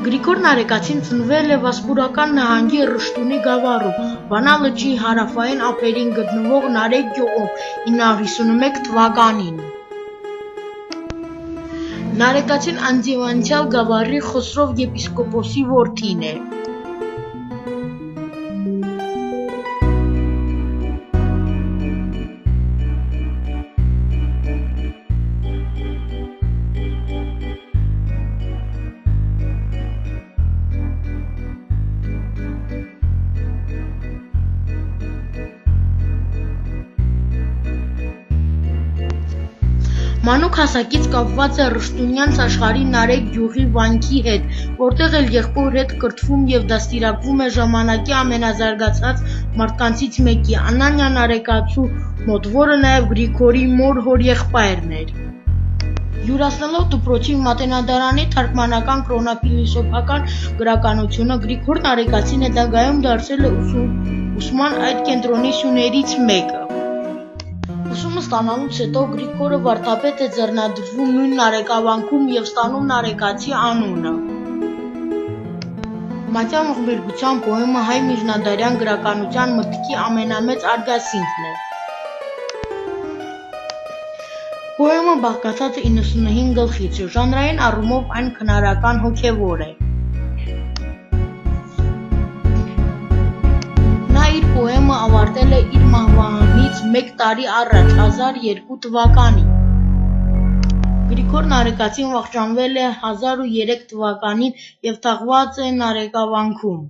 Գրիգոր Նարեկացին ծնվել է Վասպուրական նահանգի Ռշտունի գավառում, Վանա լճի հարավային ափերին գտնվող Նարեկ գյուղում 951 թվականին։ Նարեկացին անձևանցյալ գավառի Խոսրով եպիսկոպոսի որդին է։ Մանուկ հասակից կապված է Ռշտունյանց աշխարհի Նարեկ գյուղի վանքի հետ, որտեղ էլ եղբոր հետ կրթվում եւ դաստիարակվում է ժամանակի ամենազարգացած մարդկանցից մեկի՝ Անանյա Նարեկացու մոտ, որը նաեւ Գրիգորի մոր հորեղբայրն էր։ Յուրացնելով դպրոցի մատենադարանի թարգմանական կրոնափիլիսոփական գրականությունը, Գրիգոր Նարեկացին հետագայում դարձել է ուսման այդ կենտրոնի սյուներից մեկը։ Ուսումը ստանալուց հետո Գրիգորը վարդապետ է ձեռնադրվում նույն Նարեկավանքում եւ ստանում Նարեկացի անունը։ Մատյան ողբերգության պոեմը հայ միջնադարյան գրականության մտքի ամենամեծ արգասինքն է։ Պոեմը բաղկացած է 95 գլխից, ժանրային առումով այն քնարական հոգևոր է։ Նա իր պոեմը ավարտել է իր մահվանից 1 տարի առաջ, 1002 թվականին։ Գրիգոր Նարեկացին վախճանվել է 1003 թվականին եւ թաղված է Նարեկավանքում։